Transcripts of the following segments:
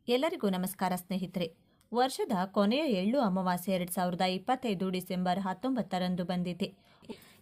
ಎಲ್ಲರಿಗೂ ನಮಸ್ಕಾರ ಸ್ನೇಹಿತರೆ. ವರ್ಷದ ಕೊನೆಯ ಎಳ್ಳು ಅಮಾವಾಸ್ಯೆ 2025 ಡಿಸೆಂಬರ್ 19ರಂದು ಬಂದಿದೆ.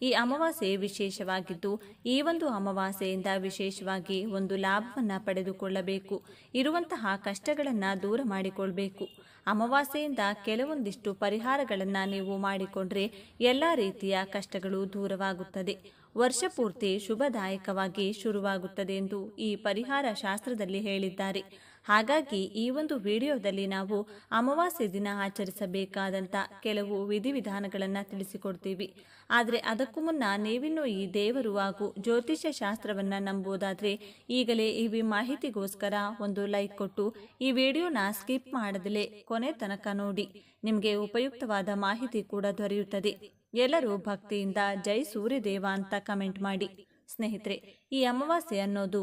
ಈ ಅಮಾವಾಸ್ಯೆ ವಿಶೇಷವಾಗಿದ್ದು, ಈ ಒಂದು ಅಮಾವಾಸ್ಯೆಯಿಂದ ವಿಶೇಷವಾಗಿ ಒಂದು ಲಾಭವನ್ನು ಪಡೆದುಕೊಳ್ಳಬೇಕು. ಇರುವಂತಹ ಕಷ್ಟಗಳನ್ನು ದೂರ ಮಾಡಿಕೊಳ್ಬೇಕು. ಅಮಾವಾಸ್ಯೆಯಿಂದ ಕೆಲವೊಂದಿಷ್ಟು ಪರಿಹಾರಗಳನ್ನು ನೀವು ಮಾಡಿಕೊಂಡ್ರೆ ಎಲ್ಲ ರೀತಿಯ ಕಷ್ಟಗಳು ದೂರವಾಗುತ್ತದೆ. ವರ್ಷ ಪೂರ್ತಿ ಶುಭದಾಯಕವಾಗಿ ಶುರುವಾಗುತ್ತದೆ ಎಂದು ಈ ಪರಿಹಾರ ಶಾಸ್ತ್ರದಲ್ಲಿ ಹೇಳಿದ್ದಾರೆ. ಹಾಗಾಗಿ ಈ ಒಂದು ವಿಡಿಯೋದಲ್ಲಿ ನಾವು ಅಮಾವಾಸ್ಯೆ ದಿನ ಆಚರಿಸಬೇಕಾದಂಥ ಕೆಲವು ವಿಧಿವಿಧಾನಗಳನ್ನು ತಿಳಿಸಿಕೊಡ್ತೀವಿ. ಆದರೆ ಅದಕ್ಕೂ ಮುನ್ನ ನೀವಿನ್ನೂ ಈ ದೇವರು ಹಾಗೂ ಜ್ಯೋತಿಷ್ಯ ಶಾಸ್ತ್ರವನ್ನು ನಂಬುವುದಾದರೆ ಈಗಲೇ ಈ ಮಾಹಿತಿಗೋಸ್ಕರ ಒಂದು ಲೈಕ್ ಕೊಟ್ಟು ಈ ವಿಡಿಯೋನ ಸ್ಕಿಪ್ ಮಾಡದಲೇ ಕೊನೆ ತನಕ ನೋಡಿ. ನಿಮಗೆ ಉಪಯುಕ್ತವಾದ ಮಾಹಿತಿ ಕೂಡ ದೊರೆಯುತ್ತದೆ. ಎಲ್ಲರೂ ಭಕ್ತಿಯಿಂದ ಜೈ ಸೂರ್ಯದೇವ ಅಂತ ಕಮೆಂಟ್ ಮಾಡಿ. ಸ್ನೇಹಿತರೆ, ಈ ಅಮಾವಾಸ್ಯೆ ಅನ್ನೋದು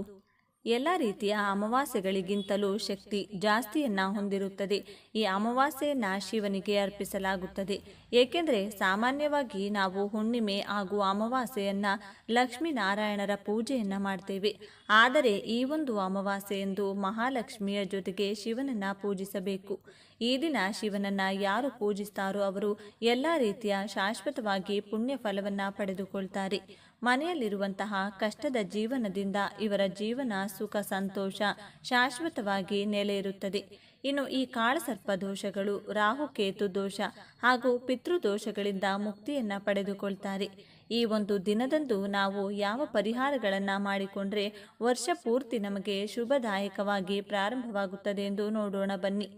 ಎಲ್ಲ ರೀತಿಯ ಅಮಾವಾಸ್ಯೆಗಳಿಗಿಂತಲೂ ಶಕ್ತಿ ಜಾಸ್ತಿಯನ್ನ ಹೊಂದಿರುತ್ತದೆ. ಈ ಅಮಾವಾಸ್ಯೆಯನ್ನ ಶಿವನಿಗೆ ಅರ್ಪಿಸಲಾಗುತ್ತದೆ. ಏಕೆಂದರೆ ಸಾಮಾನ್ಯವಾಗಿ ನಾವು ಹುಣ್ಣಿಮೆ ಹಾಗೂ ಅಮಾವಾಸ್ಯೆಯನ್ನ ಲಕ್ಷ್ಮೀನಾರಾಯಣರ ಪೂಜೆಯನ್ನ ಮಾಡ್ತೇವೆ. ಆದರೆ ಈ ಒಂದು ಅಮಾವಾಸ್ಯೆಯಂದು ಮಹಾಲಕ್ಷ್ಮಿಯ ಜೊತೆಗೆ ಶಿವನನ್ನ ಪೂಜಿಸಬೇಕು. ಈ ದಿನ ಶಿವನನ್ನ ಯಾರು ಪೂಜಿಸ್ತಾರೋ ಅವರು ಎಲ್ಲ ರೀತಿಯ ಶಾಶ್ವತವಾಗಿ ಪುಣ್ಯ ಫಲವನ್ನ ಪಡೆದುಕೊಳ್ತಾರೆ. ಮನೆಯಲ್ಲಿರುವಂತಹ ಕಷ್ಟದ ಜೀವನದಿಂದ ಇವರ ಜೀವನ ಸುಖ ಸಂತೋಷ ಶಾಶ್ವತವಾಗಿ ನೆಲೆ ಇರುತ್ತದೆ. ಇನ್ನು ಈ ಕಾಳಸರ್ಪ ದೋಷಗಳು, ರಾಹುಕೇತು ದೋಷ ಹಾಗೂ ಪಿತೃದೋಷಗಳಿಂದ ಮುಕ್ತಿಯನ್ನ ಪಡೆದುಕೊಳ್ತಾರೆ. ಈ ಒಂದು ದಿನದಂದು ನಾವು ಯಾವ ಪರಿಹಾರಗಳನ್ನು ಮಾಡಿಕೊಂಡ್ರೆ ವರ್ಷ ಪೂರ್ತಿ ನಮಗೆ ಶುಭದಾಯಕವಾಗಿ ಪ್ರಾರಂಭವಾಗುತ್ತದೆ ಎಂದು ನೋಡೋಣ ಬನ್ನಿ.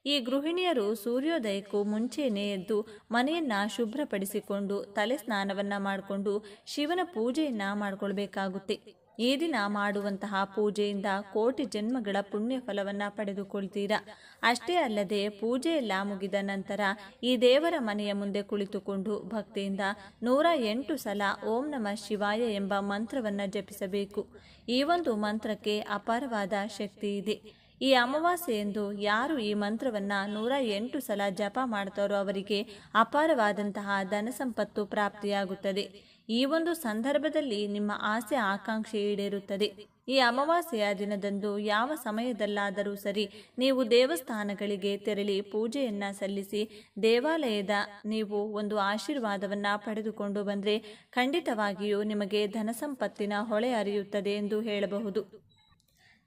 ಈ ಗೃಹಿಣಿಯರು ಸೂರ್ಯೋದಯಕ್ಕೂ ಮುಂಚೆನೇ ಎದ್ದು ಮನೆಯನ್ನ ಶುಭ್ರಪಡಿಸಿಕೊಂಡು ತಲೆ ಸ್ನಾನವನ್ನ ಮಾಡಿಕೊಂಡು ಶಿವನ ಪೂಜೆಯನ್ನ ಮಾಡಿಕೊಳ್ಬೇಕಾಗುತ್ತೆ. ಈ ದಿನ ಮಾಡುವಂತಹ ಪೂಜೆಯಿಂದ ಕೋಟಿ ಜನ್ಮಗಳ ಪುಣ್ಯ ಫಲವನ್ನ ಪಡೆದುಕೊಳ್ತೀರಾ. ಅಷ್ಟೇ ಅಲ್ಲದೆ ಪೂಜೆಯೆಲ್ಲ ಮುಗಿದ ನಂತರ ಈ ದೇವರ ಮನೆಯ ಮುಂದೆ ಕುಳಿತುಕೊಂಡು ಭಕ್ತಿಯಿಂದ 108 ಸಲ ಓಂ ನಮಃ ಶಿವಾಯ ಎಂಬ ಮಂತ್ರವನ್ನ ಜಪಿಸಬೇಕು. ಈ ಒಂದು ಮಂತ್ರಕ್ಕೆ ಅಪಾರವಾದ ಶಕ್ತಿ ಇದೆ. ಈ ಅಮಾವಾಸ್ಯೆಯಂದು ಯಾರು ಈ ಮಂತ್ರವನ್ನು 108 ಸಲ ಜಪ ಮಾಡ್ತಾರೋ ಅವರಿಗೆ ಅಪಾರವಾದಂತಹ ಧನ ಸಂಪತ್ತು ಪ್ರಾಪ್ತಿಯಾಗುತ್ತದೆ. ಈ ಒಂದು ಸಂದರ್ಭದಲ್ಲಿ ನಿಮ್ಮ ಆಸೆ ಆಕಾಂಕ್ಷೆ ಈಡೇರುತ್ತದೆ. ಈ ಅಮಾವಾಸ್ಯೆಯ ದಿನದಂದು ಯಾವ ಸಮಯದಲ್ಲಾದರೂ ಸರಿ ನೀವು ದೇವಸ್ಥಾನಗಳಿಗೆ ತೆರಳಿ ಪೂಜೆಯನ್ನ ಸಲ್ಲಿಸಿ ದೇವಾಲಯದ ನೀವು ಒಂದು ಆಶೀರ್ವಾದವನ್ನ ಪಡೆದುಕೊಂಡು ಬಂದರೆ ಖಂಡಿತವಾಗಿಯೂ ನಿಮಗೆ ಧನ ಸಂಪತ್ತಿನ ಹೊಳೆ ಹರಿಯುತ್ತದೆ ಎಂದು ಹೇಳಬಹುದು.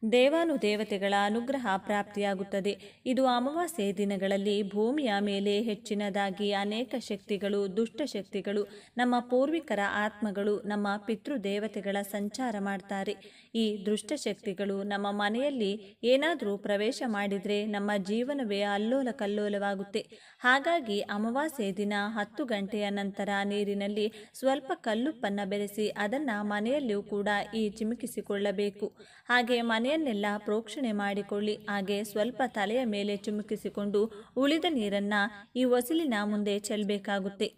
ದೇವಾನುದೇವತೆಗಳ ಅನುಗ್ರಹ ಪ್ರಾಪ್ತಿಯಾಗುತ್ತದೆ. ಇದು ಅಮಾವಾಸ್ಯೆ ದಿನಗಳಲ್ಲಿ ಭೂಮಿಯ ಮೇಲೆ ಹೆಚ್ಚಿನದಾಗಿ ಅನೇಕ ಶಕ್ತಿಗಳು, ದುಷ್ಟಶಕ್ತಿಗಳು, ನಮ್ಮ ಪೂರ್ವಿಕರ ಆತ್ಮಗಳು, ನಮ್ಮ ಪಿತೃದೇವತೆಗಳ ಸಂಚಾರ ಮಾಡ್ತಾರೆ. ಈ ದುಷ್ಟಶಕ್ತಿಗಳು ನಮ್ಮ ಮನೆಯಲ್ಲಿ ಏನಾದರೂ ಪ್ರವೇಶ ಮಾಡಿದರೆ ನಮ್ಮ ಜೀವನವೇ ಅಲ್ಲೋಲ ಕಲ್ಲೋಲವಾಗುತ್ತೆ. ಹಾಗಾಗಿ ಅಮಾವಾಸ್ಯೆ ದಿನ 10 ಗಂಟೆಯ ನಂತರ ನೀರಿನಲ್ಲಿ ಸ್ವಲ್ಪ ಕಲ್ಲುಪ್ಪನ್ನು ಬೆರೆಸಿ ಅದನ್ನು ಮನೆಯಲ್ಲಿಯೂ ಕೂಡ ಚಿಮುಕಿಸಿಕೊಳ್ಳಬೇಕು. ಹಾಗೆ ಮನೆಯನ್ನೆಲ್ಲ ಪ್ರೋಕ್ಷಣೆ ಮಾಡಿಕೊಳ್ಳಿ. ಹಾಗೆ ಸ್ವಲ್ಪ ತಲೆಯ ಮೇಲೆ ಚಿಮುಕಿಸಿಕೊಂಡು ಉಳಿದ ನೀರನ್ನು ಈ ಹೊಸಿಲಿನ ಮುಂದೆ ಚೆಲ್ಲಬೇಕಾಗುತ್ತೆ.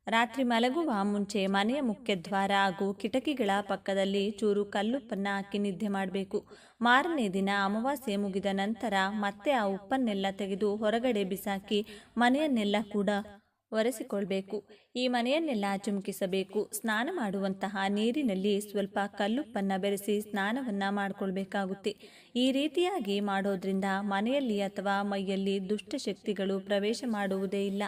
ರಾತ್ರಿ ಮಲಗುವ ಮುಂಚೆ ಮನೆಯ ಮುಖ್ಯದ್ವಾರ ಹಾಗೂ ಕಿಟಕಿಗಳ ಪಕ್ಕದಲ್ಲಿ ಚೂರು ಕಲ್ಲುಪ್ಪನ್ನು ಹಾಕಿ ನಿದ್ದೆ ಮಾಡಬೇಕು. ಮಾರನೇ ದಿನ ಅಮಾವಾಸ್ಯೆ ಮುಗಿದ ನಂತರ ಮತ್ತೆ ಆ ಉಪ್ಪನ್ನೆಲ್ಲ ತೆಗೆದು ಹೊರಗಡೆ ಬಿಸಾಕಿ ಮನೆಯನ್ನೆಲ್ಲ ಕೂಡ ಒರೆಸಿಕೊಳ್ಬೇಕು. ಈ ಮನೆಯನ್ನೆಲ್ಲ ಚಿಮುಕಿಸಬೇಕು. ಸ್ನಾನ ಮಾಡುವಂತಹ ನೀರಿನಲ್ಲಿ ಸ್ವಲ್ಪ ಕಲ್ಲುಪ್ಪನ್ನು ಬೆರೆಸಿ ಸ್ನಾನವನ್ನು ಮಾಡಿಕೊಳ್ಬೇಕಾಗುತ್ತೆ. ಈ ರೀತಿಯಾಗಿ ಮಾಡೋದ್ರಿಂದ ಮನೆಯಲ್ಲಿ ಅಥವಾ ಮೈಯಲ್ಲಿ ದುಷ್ಟಶಕ್ತಿಗಳು ಪ್ರವೇಶ ಮಾಡುವುದೇ ಇಲ್ಲ.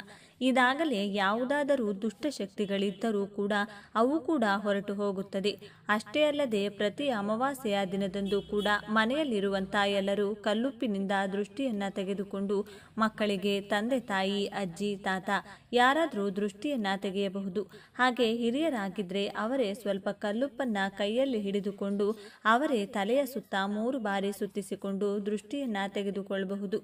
ಇದಾಗಲೇ ಯಾವುದಾದರೂ ದುಷ್ಟಶಕ್ತಿಗಳಿದ್ದರೂ ಕೂಡ ಅವು ಕೂಡ ಹೊರಟು ಹೋಗುತ್ತದೆ. ಅಷ್ಟೇ ಅಲ್ಲದೆ ಪ್ರತಿ ಅಮಾವಾಸ್ಯೆಯ ದಿನದಂದು ಕೂಡ ಮನೆಯಲ್ಲಿರುವಂಥ ಎಲ್ಲರೂ ಕಲ್ಲುಪ್ಪಿನಿಂದ ದೃಷ್ಟಿಯನ್ನು ತೆಗೆದುಕೊಂಡು ಮಕ್ಕಳಿಗೆ ತಂದೆ ತಾಯಿ, ಅಜ್ಜಿ, ತಾತ ಯಾರಾದರೂ ದೃಷ್ಟಿಯನ್ನು ತೆಗೆಯಬಹುದು. ಹಾಗೆ ಹಿರಿಯರಾಗಿದ್ದರೆ ಅವರೇ ಸ್ವಲ್ಪ ಕಲ್ಲುಪ್ಪನ್ನು ಕೈಯಲ್ಲಿ ಹಿಡಿದುಕೊಂಡು ಅವರೇ ತಲೆಯ ಸುತ್ತ 3 ಬಾರಿ ಸುತ್ತಿಸಿಕೊಂಡು ದೃಷ್ಟಿಯನ್ನು ತೆಗೆದುಕೊಳ್ಳಬಹುದು.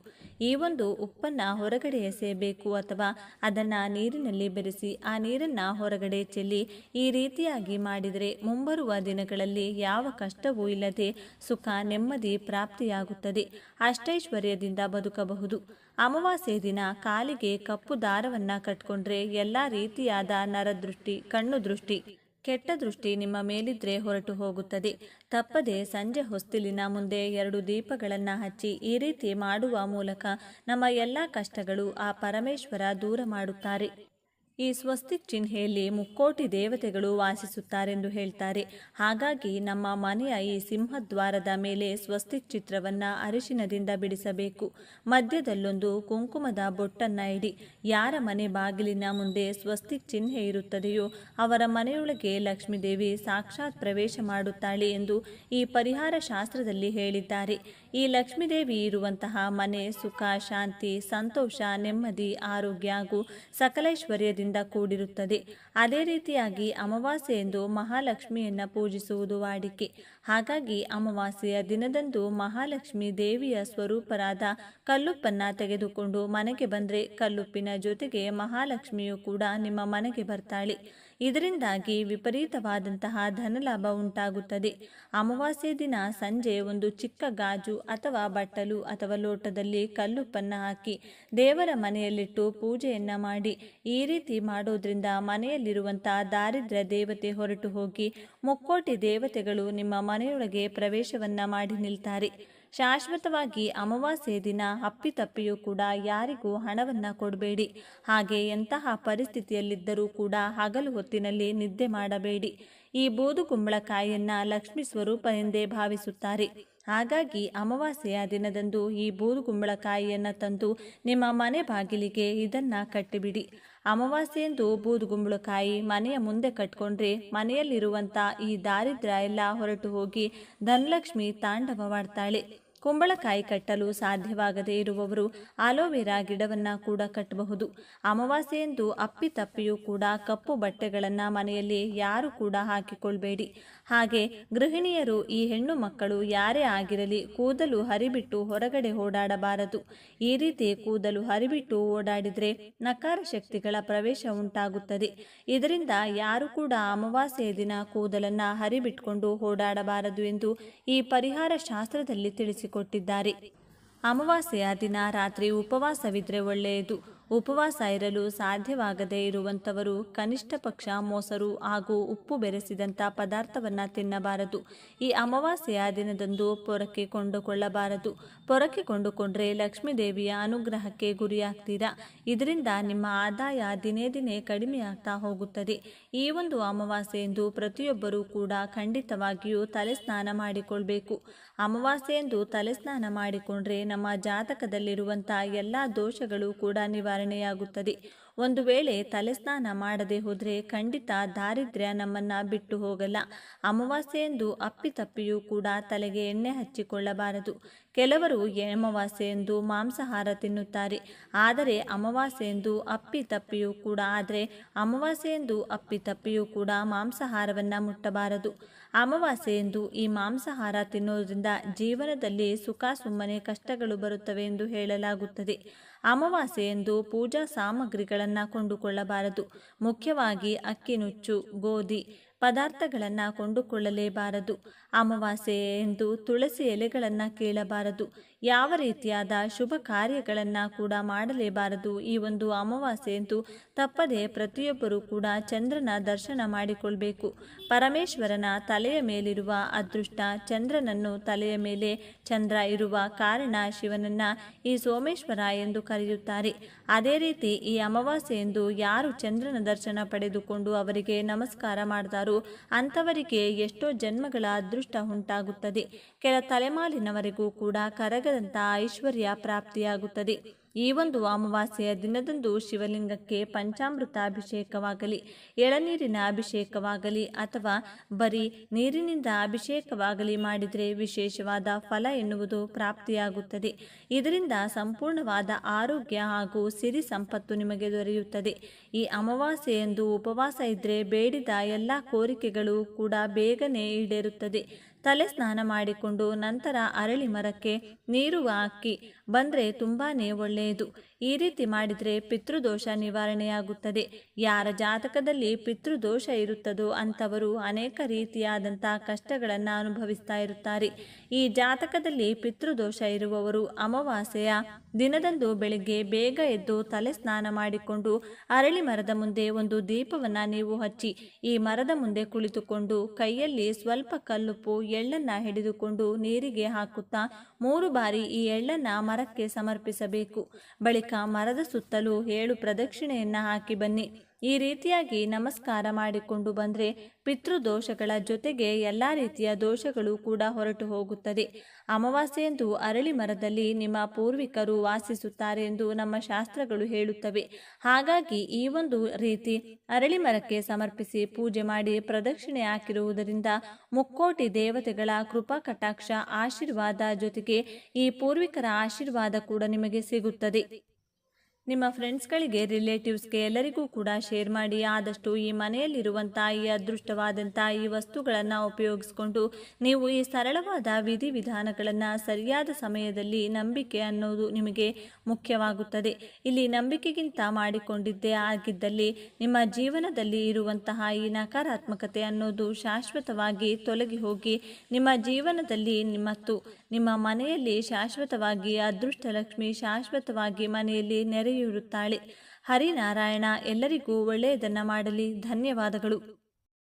ಈ ಒಂದು ಉಪ್ಪನ್ನು ಹೊರಗಡೆ ಎಸೆಯಬೇಕು ಅಥವಾ ಅದನ್ನು ನೀರಿನಲ್ಲಿ ಬೆರೆಸಿ ಆ ನೀರನ್ನು ಹೊರಗಡೆ ಚೆಲ್ಲಿ ಈ ರೀತಿಯಾಗಿ ಮಾಡಿದರೆ ಮುಂಬರುವ ದಿನಗಳಲ್ಲಿ ಯಾವ ಕಷ್ಟವೂ ಇಲ್ಲದೆ ಸುಖ ನೆಮ್ಮದಿ ಪ್ರಾಪ್ತಿಯಾಗುತ್ತದೆ. ಅಷ್ಟೈಶ್ವರ್ಯದಿಂದ ಬದುಕಬಹುದು. ಅಮಾವಾಸ್ಯೆ ದಿನ ಕಾಲಿಗೆ ಕಪ್ಪು ದಾರವನ್ನು ಕಟ್ಕೊಂಡ್ರೆ ಎಲ್ಲ ರೀತಿಯಾದ ನರದೃಷ್ಟಿ, ಕಣ್ಣು ದೃಷ್ಟಿ, ಕೆಟ್ಟ ದೃಷ್ಟಿ ನಿಮ್ಮ ಮೇಲಿದ್ರೆ ಹೊರಟು ಹೋಗುತ್ತದೆ. ತಪ್ಪದೆ ಸಂಜೆ ಹೊಸ್ತಿಲಿನ ಮುಂದೆ 2 ದೀಪಗಳನ್ನು ಹಚ್ಚಿ ಈ ರೀತಿ ಮಾಡುವ ಮೂಲಕ ನಮ್ಮ ಎಲ್ಲ ಕಷ್ಟಗಳು ಆ ಪರಮೇಶ್ವರ ದೂರ ಮಾಡುತ್ತಾರೆ. ಈ ಸ್ವಸ್ತಿಕ್ ಚಿಹ್ನೆಯಲ್ಲಿ ಮುಕ್ಕೋಟಿ ದೇವತೆಗಳು ವಾಸಿಸುತ್ತಾರೆಂದು ಹೇಳ್ತಾರೆ. ಹಾಗಾಗಿ ನಮ್ಮ ಮನೆಯ ಈ ಸಿಂಹದ್ವಾರದ ಮೇಲೆ ಸ್ವಸ್ತಿಕ್ ಚಿತ್ರವನ್ನ ಅರಿಶಿನದಿಂದ ಬಿಡಿಸಬೇಕು. ಮಧ್ಯದಲ್ಲೊಂದು ಕುಂಕುಮದ ಬೊಟ್ಟನ್ನ ಇಡಿ. ಯಾರ ಮನೆ ಬಾಗಿಲಿನ ಮುಂದೆ ಸ್ವಸ್ತಿಕ್ ಚಿಹ್ನೆ ಇರುತ್ತದೆಯೋ ಅವರ ಮನೆಯೊಳಗೆ ಲಕ್ಷ್ಮೀದೇವಿ ಸಾಕ್ಷಾತ್ ಪ್ರವೇಶ ಮಾಡುತ್ತಾಳೆ ಎಂದು ಈ ಪರಿಹಾರ ಶಾಸ್ತ್ರದಲ್ಲಿ ಹೇಳಿದ್ದಾರೆ. ಈ ಲಕ್ಷ್ಮೀದೇವಿ ಇರುವಂತಹ ಮನೆ ಸುಖ, ಶಾಂತಿ, ಸಂತೋಷ, ನೆಮ್ಮದಿ, ಆರೋಗ್ಯ ಹಾಗೂ ಸಕಲೈಶ್ವರ್ಯದಿಂದ ಕೂಡಿರುತ್ತದೆ. ಅದೇ ರೀತಿಯಾಗಿ ಅಮಾವಾಸ್ಯೆಯಂದು ಮಹಾಲಕ್ಷ್ಮಿಯನ್ನ ಪೂಜಿಸುವುದು ವಾಡಿಕೆ. ಹಾಗಾಗಿ ಅಮಾವಾಸ್ಯೆಯ ದಿನದಂದು ಮಹಾಲಕ್ಷ್ಮಿ ದೇವಿಯ ಸ್ವರೂಪರಾದ ಕಲ್ಲುಪ್ಪನ್ನ ತೆಗೆದುಕೊಂಡು ಮನೆಗೆ ಬಂದರೆ ಕಲ್ಲುಪ್ಪಿನ ಜೊತೆಗೆ ಮಹಾಲಕ್ಷ್ಮಿಯು ಕೂಡ ನಿಮ್ಮ ಮನೆಗೆ ಬರ್ತಾಳೆ. ಇದರಿಂದಾಗಿ ವಿಪರೀತವಾದಂತಹ ಧನಲಾಭ ಉಂಟಾಗುತ್ತದೆ. ಅಮಾವಾಸ್ಯೆ ದಿನ ಸಂಜೆ ಒಂದು ಚಿಕ್ಕ ಗಾಜು ಅಥವಾ ಬಟ್ಟಲು ಅಥವಾ ಲೋಟದಲ್ಲಿ ಕಲ್ಲುಪ್ಪನ್ನ ಹಾಕಿ ದೇವರ ಮನೆಯಲ್ಲಿಟ್ಟು ಪೂಜೆಯನ್ನ ಮಾಡಿ. ಈ ರೀತಿ ಮಾಡೋದ್ರಿಂದ ಮನೆಯಲ್ಲಿರುವಂತಹ ದಾರಿದ್ರ್ಯ ದೇವತೆ ಹೊರಟು ಹೋಗಿ ಮುಕ್ಕೋಟಿ ದೇವತೆಗಳು ನಿಮ್ಮ ಮನೆಯೊಳಗೆ ಪ್ರವೇಶವನ್ನ ಮಾಡಿ ನಿಲ್ತಾರೆ. ಶಾಶ್ವತವಾಗಿ ಅಮಾವಾಸ್ಯೆ ದಿನ ಅಪ್ಪಿತಪ್ಪಿಯೂ ಕೂಡ ಯಾರಿಗೂ ಹಣವನ್ನ ಕೊಡಬೇಡಿ. ಹಾಗೆ ಎಂತಹ ಪರಿಸ್ಥಿತಿಯಲ್ಲಿದ್ದರೂ ಕೂಡ ಹಗಲು ಹೊತ್ತಿನಲ್ಲಿ ನಿದ್ದೆ ಮಾಡಬೇಡಿ. ಈ ಬೂದುಗುಂಬಳಕಾಯಿಯನ್ನ ಲಕ್ಷ್ಮಿ ಸ್ವರೂಪ ಎಂದೇ ಭಾವಿಸುತ್ತಾರೆ. ಹಾಗಾಗಿ ಅಮಾವಾಸ್ಯೆಯ ದಿನದಂದು ಈ ಬೂದುಗುಂಬಳಕಾಯಿಯನ್ನು ತಂದು ನಿಮ್ಮ ಮನೆ ಬಾಗಿಲಿಗೆ ಇದನ್ನ ಕಟ್ಟಿಬಿಡಿ. ಅಮಾವಾಸ್ಯೆಯಂದು ಬೂದುಗುಂಬಳಕಾಯಿ ಮನೆಯ ಮುಂದೆ ಕಟ್ಕೊಂಡ್ರೆ ಮನೆಯಲ್ಲಿರುವಂಥ ಈ ದಾರಿದ್ರ್ಯ ಎಲ್ಲ ಹೊರಟು ಹೋಗಿ ಧನಲಕ್ಷ್ಮಿ ತಾಂಡವವಾಡ್ತಾಳೆ. ಕುಂಬಳಕಾಯಿ ಕಟ್ಟಲು ಸಾಧ್ಯವಾಗದೇ ಇರುವವರು ಆಲೋವೆರಾ ಗಿಡವನ್ನ ಕೂಡ ಕಟ್ಟಬಹುದು. ಅಮಾವಾಸ್ಯೆಯಂದು ಅಪ್ಪಿತಪ್ಪಿಯೂ ಕೂಡ ಕಪ್ಪು ಬಟ್ಟೆಗಳನ್ನು ಮನೆಯಲ್ಲಿ ಯಾರು ಕೂಡ ಹಾಕಿಕೊಳ್ಬೇಡಿ. ಹಾಗೆ ಗೃಹಿಣಿಯರು, ಈ ಹೆಣ್ಣು ಮಕ್ಕಳು ಯಾರೇ ಆಗಿರಲಿ, ಕೂದಲು ಹರಿಬಿಟ್ಟು ಹೊರಗಡೆ ಓಡಾಡಬಾರದು. ಈ ರೀತಿ ಕೂದಲು ಹರಿಬಿಟ್ಟು ಓಡಾಡಿದರೆ ನಕಾರ ಶಕ್ತಿಗಳ ಪ್ರವೇಶ ಉಂಟಾಗುತ್ತದೆ. ಇದರಿಂದ ಯಾರು ಕೂಡ ಅಮಾವಾಸ್ಯೆಯ ದಿನ ಕೂದಲನ್ನ ಹರಿಬಿಟ್ಕೊಂಡು ಓಡಾಡಬಾರದು ಎಂದು ಈ ಪರಿಹಾರ ಶಾಸ್ತ್ರದಲ್ಲಿ ತಿಳಿಸಿಕೊಟ್ಟಿದ್ದಾರೆ. ಅಮಾವಾಸ್ಯೆಯ ದಿನ ರಾತ್ರಿ ಉಪವಾಸವಿದ್ರೆ ಒಳ್ಳೆಯದು. ಉಪವಾಸ ಇರಲು ಸಾಧ್ಯವಾಗದೇ ಇರುವಂಥವರು ಕನಿಷ್ಠ ಪಕ್ಷ ಮೊಸರು ಹಾಗೂ ಉಪ್ಪು ಬೆರೆಸಿದಂಥ ಪದಾರ್ಥವನ್ನು ತಿನ್ನಬಾರದು. ಈ ಅಮಾವಾಸ್ಯೆಯ ದಿನದಂದು ಪೊರಕೆ ಕೊಂಡುಕೊಳ್ಳಬಾರದು. ಪೊರಕೆ ಕೊಂಡುಕೊಂಡ್ರೆ ಲಕ್ಷ್ಮೀ ದೇವಿಯ ಅನುಗ್ರಹಕ್ಕೆ ಗುರಿಯಾಗ್ತೀರಾ. ಇದರಿಂದ ನಿಮ್ಮ ಆದಾಯ ದಿನೇ ದಿನೇ ಕಡಿಮೆಯಾಗ್ತಾ ಹೋಗುತ್ತದೆ. ಈ ಒಂದು ಅಮಾವಾಸ್ಯೆಯಂದು ಪ್ರತಿಯೊಬ್ಬರೂ ಕೂಡ ಖಂಡಿತವಾಗಿಯೂ ತಲೆ ಸ್ನಾನ ಮಾಡಿಕೊಳ್ಬೇಕು. ಅಮಾವಾಸ್ಯೆಯಂದು ತಲೆ ಸ್ನಾನ ಮಾಡಿಕೊಂಡ್ರೆ ನಮ್ಮ ಜಾತಕದಲ್ಲಿರುವಂಥ ಎಲ್ಲ ದೋಷಗಳು ಕೂಡ ನಿವಾರಣೆಯಾಗುತ್ತದೆ. ಒಂದು ವೇಳೆ ತಲೆ ಸ್ನಾನ ಮಾಡದೆ ಹೋದರೆ ಖಂಡಿತ ದಾರಿದ್ರ್ಯ ನಮ್ಮನ್ನ ಬಿಟ್ಟು ಹೋಗಲ್ಲ. ಅಮಾವಾಸ್ಯೆಯಂದು ಅಪ್ಪಿತಪ್ಪಿಯೂ ಕೂಡ ತಲೆಗೆ ಎಣ್ಣೆ ಹಚ್ಚಿಕೊಳ್ಳಬಾರದು. ಕೆಲವರು ಅಮಾವಾಸ್ಯೆಯಂದು ಮಾಂಸಾಹಾರ ತಿನ್ನುತ್ತಾರೆ. ಆದರೆ ಅಮಾವಾಸ್ಯೆಯಂದು ಅಪ್ಪಿತಪ್ಪಿಯೂ ಕೂಡ ಮಾಂಸಾಹಾರವನ್ನು ಮುಟ್ಟಬಾರದು. ಅಮಾವಾಸ್ಯೆಯಂದು ಈ ಮಾಂಸಾಹಾರ ತಿನ್ನೋದ್ರಿಂದ ಜೀವನದಲ್ಲಿ ಸುಖ ಸುಮ್ಮನೆ ಕಷ್ಟಗಳು ಬರುತ್ತವೆ ಎಂದು ಹೇಳಲಾಗುತ್ತದೆ. ಅಮಾವಾಸ್ಯೆಯಂದು ಪೂಜಾ ಸಾಮಗ್ರಿಗಳನ್ನು ಕೊಂಡುಕೊಳ್ಳಬಾರದು. ಮುಖ್ಯವಾಗಿ ಅಕ್ಕಿ ನುಚ್ಚು, ಗೋಧಿ ಪದಾರ್ಥಗಳನ್ನು ಕೊಂಡುಕೊಳ್ಳಲೇಬಾರದು. ಅಮಾವಾಸ್ಯೆಯಂದು ತುಳಸಿ ಎಲೆಗಳನ್ನು ಕೀಳಬಾರದು. ಯಾವ ರೀತಿಯಾದ ಶುಭ ಕಾರ್ಯಗಳನ್ನು ಕೂಡ ಮಾಡಲೇಬಾರದು. ಈ ಒಂದು ಅಮಾವಾಸ್ಯೆಯಂದು ತಪ್ಪದೆ ಪ್ರತಿಯೊಬ್ಬರೂ ಕೂಡ ಚಂದ್ರನ ದರ್ಶನ ಮಾಡಿಕೊಳ್ಬೇಕು. ಪರಮೇಶ್ವರನ ತಲೆಯ ಮೇಲಿರುವ ಅದೃಷ್ಟ ಚಂದ್ರನನ್ನು, ತಲೆಯ ಮೇಲೆ ಚಂದ್ರ ಇರುವ ಕಾರಣ ಶಿವನನ್ನ ಈ ಸೋಮೇಶ್ವರ ಎಂದು ಕರೆಯುತ್ತಾರೆ. ಅದೇ ರೀತಿ ಈ ಅಮಾವಾಸ್ಯೆಯಂದು ಯಾರು ಚಂದ್ರನ ದರ್ಶನ ಪಡೆದುಕೊಂಡು ಅವರಿಗೆ ನಮಸ್ಕಾರ ಮಾಡ್ತಾರೋ ಅಂಥವರಿಗೆ ಎಷ್ಟೋ ಜನ್ಮಗಳ ಅದೃಷ್ಟ ಉಂಟಾಗುತ್ತದೆ. ಕೆಲ ತಲೆಮಾಲಿನವರೆಗೂ ಕೂಡ ಕರಗದಂಥ ಐಶ್ವರ್ಯ ಪ್ರಾಪ್ತಿಯಾಗುತ್ತದೆ. ಈ ಒಂದು ಅಮಾವಾಸ್ಯೆಯ ದಿನದಂದು ಶಿವಲಿಂಗಕ್ಕೆ ಪಂಚಾಮೃತ ಅಭಿಷೇಕವಾಗಲಿ, ಎಳನೀರಿನ ಅಭಿಷೇಕವಾಗಲಿ ಅಥವಾ ಬರೀ ನೀರಿನಿಂದ ಅಭಿಷೇಕವಾಗಲಿ ಮಾಡಿದರೆ ವಿಶೇಷವಾದ ಫಲ ಎನ್ನುವುದು ಪ್ರಾಪ್ತಿಯಾಗುತ್ತದೆ. ಇದರಿಂದ ಸಂಪೂರ್ಣವಾದ ಆರೋಗ್ಯ ಹಾಗೂ ಸಿರಿ ಸಂಪತ್ತು ನಿಮಗೆ ದೊರೆಯುತ್ತದೆ. ಈ ಅಮಾವಾಸ್ಯೆಯಂದು ಉಪವಾಸ ಇದ್ದರೆ ಬೇಡಿದ ಎಲ್ಲ ಕೋರಿಕೆಗಳು ಕೂಡ ಬೇಗನೆ ಈಡೇರುತ್ತದೆ. ತಲೆ ಸ್ನಾನ ಮಾಡಿಕೊಂಡು ನಂತರ ಅರಳಿ ಮರಕ್ಕೆ ನೀರು ಹಾಕಿ ಬಂದರೆ ತುಂಬಾ ಒಳ್ಳೆಯದು. ಈ ರೀತಿ ಮಾಡಿದರೆ ಪಿತೃದೋಷ ನಿವಾರಣೆಯಾಗುತ್ತದೆ. ಯಾರ ಜಾತಕದಲ್ಲಿ ಪಿತೃದೋಷ ಇರುತ್ತದೋ ಅಂಥವರು ಅನೇಕ ರೀತಿಯಾದಂಥ ಕಷ್ಟಗಳನ್ನು ಅನುಭವಿಸ್ತಾ ಇರುತ್ತಾರೆ. ಈ ಜಾತಕದಲ್ಲಿ ಪಿತೃದೋಷ ಇರುವವರು ಅಮಾವಾಸ್ಯೆಯ ದಿನದಂದು ಬೆಳಿಗ್ಗೆ ಬೇಗ ಎದ್ದು ತಲೆ ಸ್ನಾನ ಮಾಡಿಕೊಂಡು ಅರಳಿ ಮರದ ಮುಂದೆ ಒಂದು ದೀಪವನ್ನು ನೀವು ಹಚ್ಚಿ ಈ ಮರದ ಮುಂದೆ ಕುಳಿತುಕೊಂಡು ಕೈಯಲ್ಲಿ ಸ್ವಲ್ಪ ಕಲ್ಲುಪ್ಪು ಎಳ್ಳನ್ನು ಹಿಡಿದುಕೊಂಡು ನೀರಿಗೆ ಹಾಕುತ್ತಾ 3 ಬಾರಿ ಈ ಎಳ್ಳನ್ನು ಮರಕ್ಕೆ ಸಮರ್ಪಿಸಬೇಕು. ಬಳಿಕ ಮರದ ಸುತ್ತಲೂ 7 ಪ್ರದಕ್ಷಿಣೆಯನ್ನು ಹಾಕಿ ಬನ್ನಿ. ಈ ರೀತಿಯಾಗಿ ನಮಸ್ಕಾರ ಮಾಡಿಕೊಂಡು ಬಂದರೆ ಪಿತೃದೋಷಗಳ ಜೊತೆಗೆ ಎಲ್ಲ ರೀತಿಯ ದೋಷಗಳು ಕೂಡ ಹೊರಟು ಹೋಗುತ್ತದೆ. ಅಮಾವಾಸ್ಯೆಯಂದು ಅರಳಿ ಮರದಲ್ಲಿ ನಿಮ್ಮ ಪೂರ್ವಿಕರು ವಾಸಿಸುತ್ತಾರೆ ಎಂದು ನಮ್ಮ ಶಾಸ್ತ್ರಗಳು ಹೇಳುತ್ತವೆ. ಹಾಗಾಗಿ ಈ ಒಂದು ರೀತಿ ಅರಳಿ ಮರಕ್ಕೆ ಸಮರ್ಪಿಸಿ ಪೂಜೆ ಮಾಡಿ ಪ್ರದಕ್ಷಿಣೆ ಹಾಕಿರುವುದರಿಂದ ಮುಕ್ಕೋಟಿ ದೇವತೆಗಳ ಕೃಪಾ ಕಟಾಕ್ಷ ಆಶೀರ್ವಾದ ಜೊತೆಗೆ ಈ ಪೂರ್ವಿಕರ ಆಶೀರ್ವಾದ ಕೂಡ ನಿಮಗೆ ಸಿಗುತ್ತದೆ. ನಿಮ್ಮ ಫ್ರೆಂಡ್ಸ್ಗಳಿಗೆ, ರಿಲೇಟಿವ್ಸ್ಗೆ ಎಲ್ಲರಿಗೂ ಕೂಡ ಶೇರ್ ಮಾಡಿ. ಆದಷ್ಟು ಈ ಮನೆಯಲ್ಲಿರುವಂಥ ಈ ಅದೃಷ್ಟವಾದಂಥ ಈ ವಸ್ತುಗಳನ್ನು ಉಪಯೋಗಿಸ್ಕೊಂಡು ನೀವು ಈ ಸರಳವಾದ ವಿಧಿವಿಧಾನಗಳನ್ನು ಸರಿಯಾದ ಸಮಯದಲ್ಲಿ ನಂಬಿಕೆ ಅನ್ನೋದು ನಿಮಗೆ ಮುಖ್ಯವಾಗುತ್ತದೆ. ಇಲ್ಲಿ ನಂಬಿಕೆಗಿಂತ ಮಾಡಿಕೊಂಡಿದ್ದೇ ಆಗಿದ್ದಲ್ಲಿ ನಿಮ್ಮ ಜೀವನದಲ್ಲಿ ಇರುವಂತಹ ಈ ನಕಾರಾತ್ಮಕತೆ ಅನ್ನೋದು ಶಾಶ್ವತವಾಗಿ ತೊಲಗಿ ಹೋಗಿ ನಿಮ್ಮ ಜೀವನದಲ್ಲಿ ಮತ್ತು ನಿಮ್ಮ ಮನೆಯಲ್ಲಿ ಶಾಶ್ವತವಾಗಿ ಅದೃಷ್ಟ ಲಕ್ಷ್ಮಿ ಶಾಶ್ವತವಾಗಿ ಮನೆಯಲ್ಲಿ ನೆರೆಯಿರುತ್ತಾಳೆ. ಹರಿನಾರಾಯಣ ಎಲ್ಲರಿಗೂ ಒಳ್ಳೆಯದನ್ನು ಮಾಡಲಿ. ಧನ್ಯವಾದಗಳು.